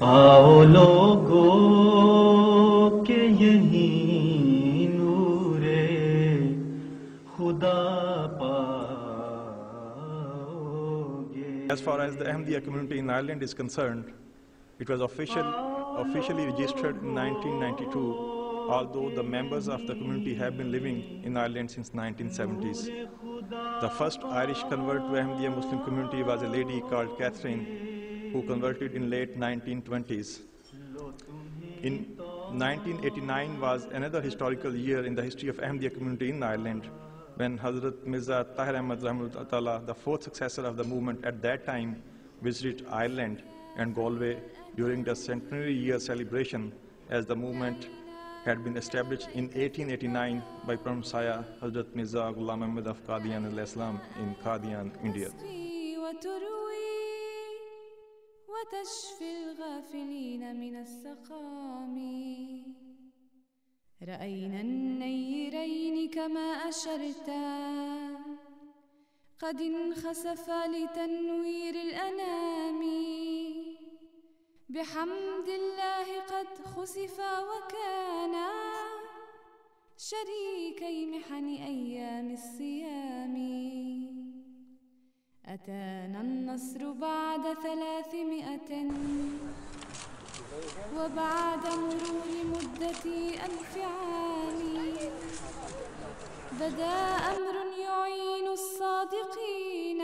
आओ लोगों के यही नूरे खुदा पाओगे. As far as the Ahmadiyya community in Ireland is concerned, it was officially registered in 1992, although the members of the community have been living in Ireland since 1970s. The first Irish convert to Ahmadiyya Muslim community was a lady called Catherine, who converted in late 1920s. In 1989 was another historical year in the history of Ahmadiyya community in Ireland, when Hazrat Mirza Tahir Ahmad Rahmatullah, the fourth successor of the movement at that time, visited Ireland and Galway during the centenary year celebration, as the movement had been established in 1889 by Prime Messiah Hazrat Mirza Ghulam Ahmad of Qadian al-Islam in Qadian, India. وتشفي الغافلين من السقام رأينا النيرين كما أشرتا قد انخسفا لتنوير الأنام بحمد الله قد خسفا وكانا شريكي محن أيام الصيام أتانا النصر بعد 300 وبعد مرور مدة 1000 عام بدا أمر يعين الصادقين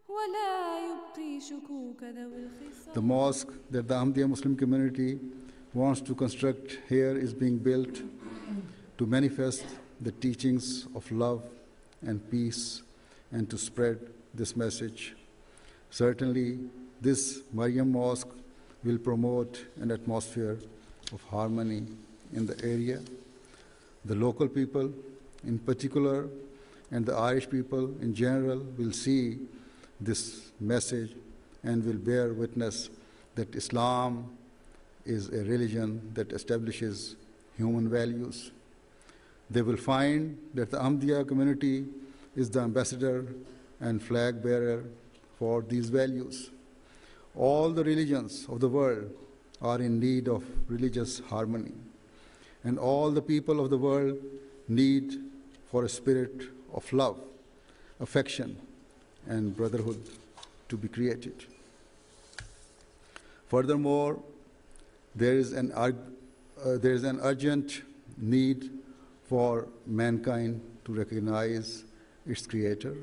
ولا يبقي شكوك ذوي الخصام. The mosque that the Ahmadiyya Muslim community wants to construct here is being built to manifest the teachings of love and peace and to spread this message. Certainly, this Maryam Mosque will promote an atmosphere of harmony in the area. The local people in particular and the Irish people in general will see this message and will bear witness that Islam is a religion that establishes human values. They will find that the Ahmadiyya community is the ambassador and flag bearer for these values. All the religions of the world are in need of religious harmony, and all the people of the world need for a spirit of love, affection, and brotherhood to be created. Furthermore, there is an urgent need for mankind to recognize its creator,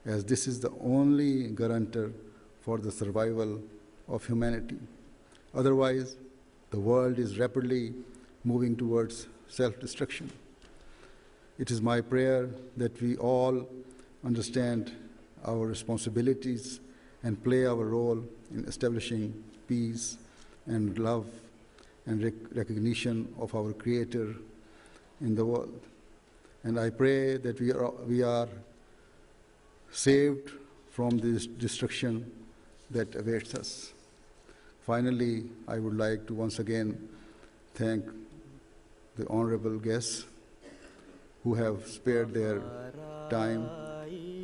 as this is the only guarantor for the survival of humanity. Otherwise, the world is rapidly moving towards self-destruction. It is my prayer that we all understand our responsibilities and play our role in establishing peace and love and recognition of our Creator in the world. And I pray that we are saved from this destruction that awaits us. Finally, I would like to once again thank the honorable guests who have spared their time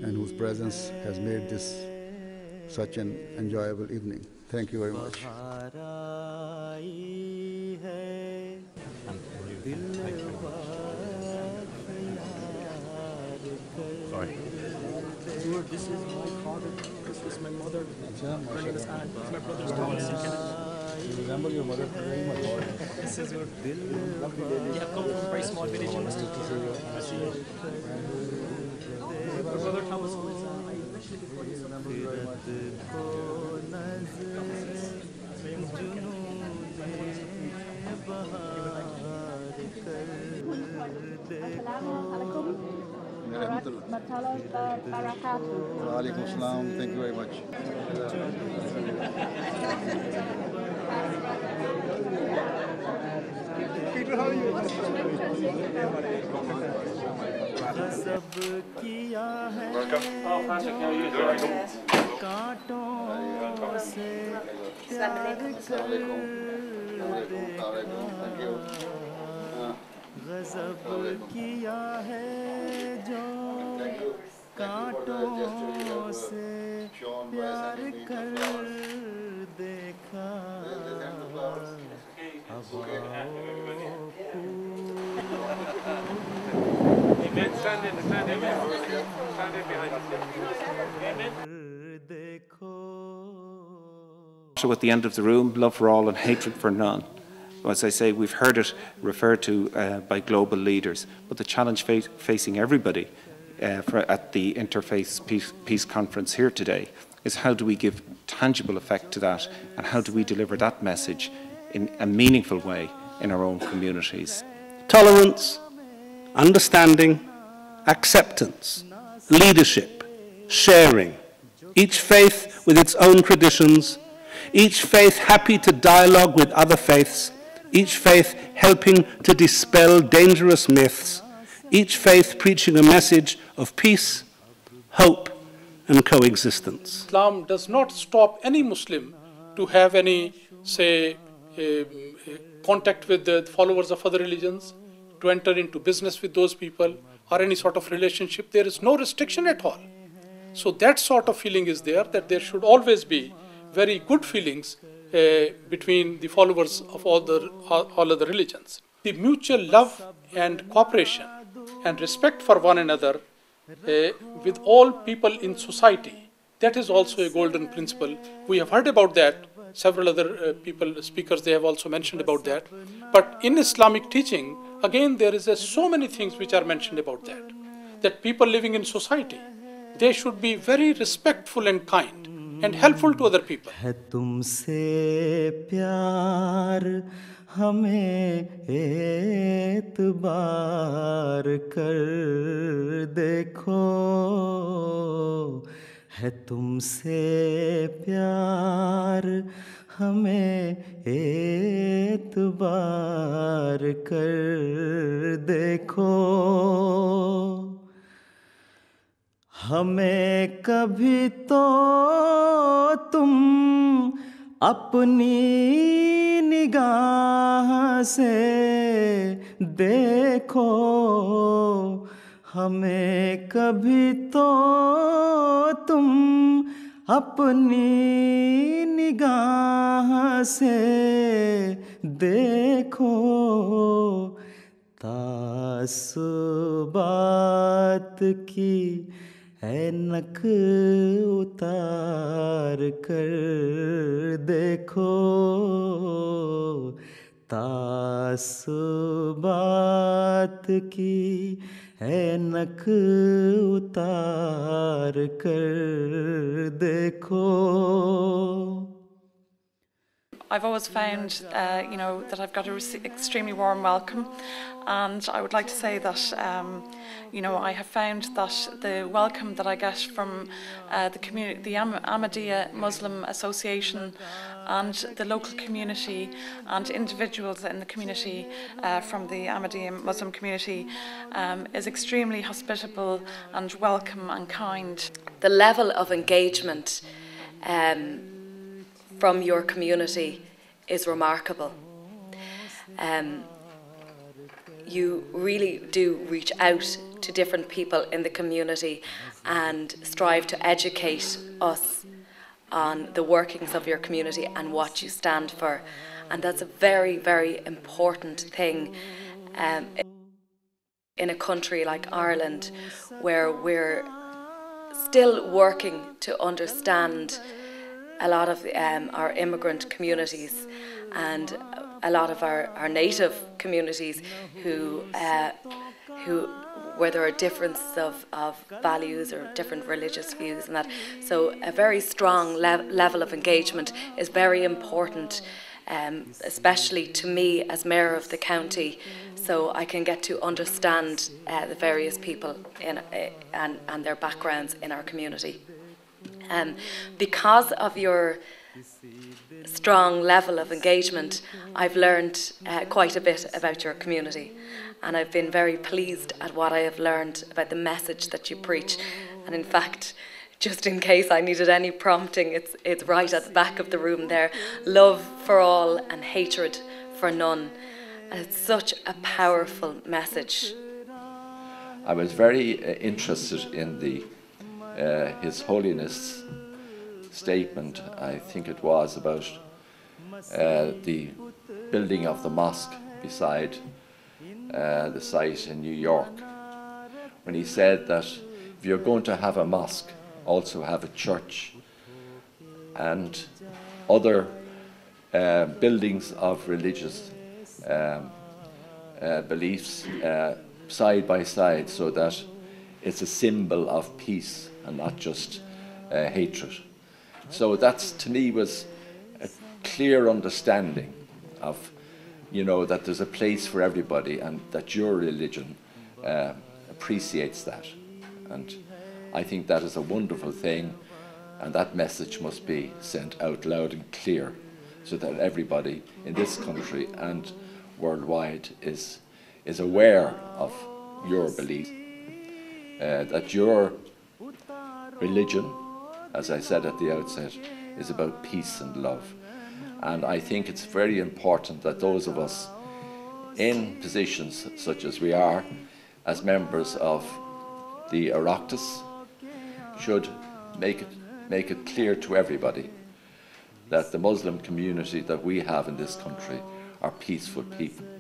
and whose presence has made this such an enjoyable evening. Thank you very much. Sorry. This is my father, this is my mother, my name is Anne, my brother's Thomas in Canada. You remember your mother very much. This is your you have come from a very small village in West I see you. My brother Thomas was especially before this Alaikum Assalam. Thank you very much. Peter, how are you? गज़ब किया है जो कांटों से प्यार कर देखा So at the end of the room, love for all and hatred for none. As I say, we've heard it referred to by global leaders, but the challenge facing everybody at the Interfaith Peace Conference here today is how do we give tangible effect to that, and how do we deliver that message in a meaningful way in our own communities. Tolerance, understanding, acceptance, leadership, sharing, each faith with its own traditions, each faith happy to dialogue with other faiths, each faith helping to dispel dangerous myths, each faith preaching a message of peace, hope, and coexistence. Islam does not stop any Muslim to have any, say, contact with the followers of other religions, to enter into business with those people, or any sort of relationship. There is no restriction at all. So that sort of feeling is there, that there should always be very good feelings between the followers of all other religions. The mutual love and cooperation and respect for one another with all people in society, that is also a golden principle. We have heard about that. Several other speakers, they have also mentioned about that. But in Islamic teaching, again, there is so many things which are mentioned about that. That people living in society, they should be very respectful and kind and helpful to other people. है तुमसे प्यार हमें एतबार कर देखो, है तुमसे प्यार हमें एतबार कर देखो, हमें कभी तो तुम अपनी निगाह से देखो, हमें कभी तो तुम अपनी निगाह से देखो, तासुबात की ऐनक उतार कर देखो, तासुबात की ऐनक उतार कर देखो. I've always found, that I've got an extremely warm welcome, and I would like to say that, I have found that the welcome that I get from the community, the Ahmadiyya Muslim Association, and the local community and individuals in the community from the Ahmadiyya Muslim community is extremely hospitable and welcome and kind. The level of engagement from your community is remarkable. You really do reach out to different people in the community and strive to educate us on the workings of your community and what you stand for. And that's a very, very important thing in a country like Ireland, where we're still working to understand a lot of our immigrant communities and a lot of our native communities where there are differences of values or different religious views and that. So a very strong level of engagement is very important, especially to me as Mayor of the county, so I can get to understand the various people and their backgrounds in our community. Because of your strong level of engagement, I've learned quite a bit about your community, and I've been very pleased at what I have learned about the message that you preach. And in fact, just in case I needed any prompting, it's right at the back of the room there: love for all and hatred for none. And it's such a powerful message. I was very interested in His Holiness statement, I think it was, about the building of the mosque beside the site in New York, when he said that if you're going to have a mosque, also have a church and other buildings of religious beliefs side by side, so that it's a symbol of peace and not just hatred. So that's, to me, was a clear understanding of, you know, that there's a place for everybody and that your religion appreciates that. And I think that is a wonderful thing, and that message must be sent out loud and clear so that everybody in this country and worldwide is aware of your belief, that your religion, as I said at the outset, is about peace and love. And I think it's very important that those of us in positions such as we are, as members of the Oireachtas, should make it clear to everybody that the Muslim community that we have in this country are peaceful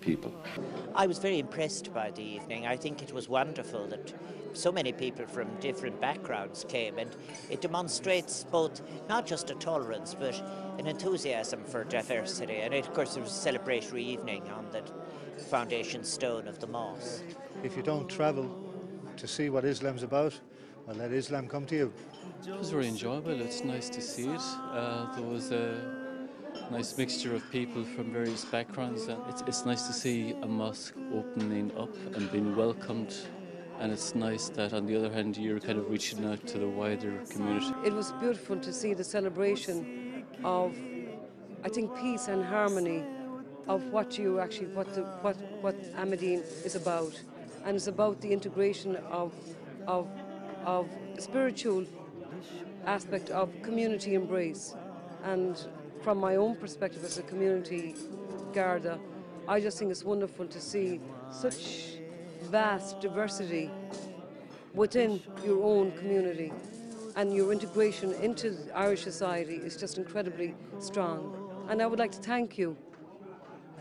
people. I was very impressed by the evening. I think it was wonderful that so many people from different backgrounds came, and it demonstrates both not just a tolerance but an enthusiasm for diversity. And of course, it was a celebratory evening on the foundation stone of the mosque. If you don't travel to see what Islam's about, well, let Islam come to you. It was very enjoyable. It's nice to see it. There was a nice mixture of people from various backgrounds, and it's nice to see a mosque opening up and being welcomed. And it's nice that, on the other hand, you're kind of reaching out to the wider community. It was beautiful to see the celebration of, I think, peace and harmony of what Ahmadiyya is about, and it's about the integration of spiritual aspect of community embrace. And from my own perspective as a community Garda, I just think it's wonderful to see such vast diversity within your own community, and your integration into Irish society is just incredibly strong. And I would like to thank you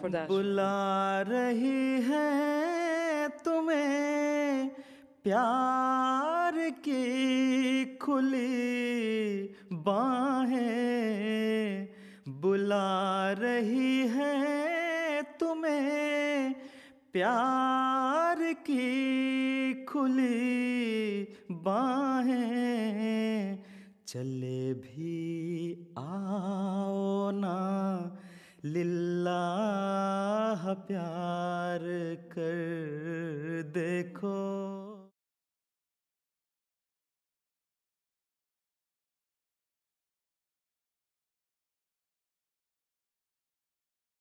for that. बुला रही हैं तुम्हें प्यार की खुली बाहें, बुला रही हैं तुम्हें प्यार की खुली बाहें, चले भी आओ ना लिल्लाह प्यार कर देखो।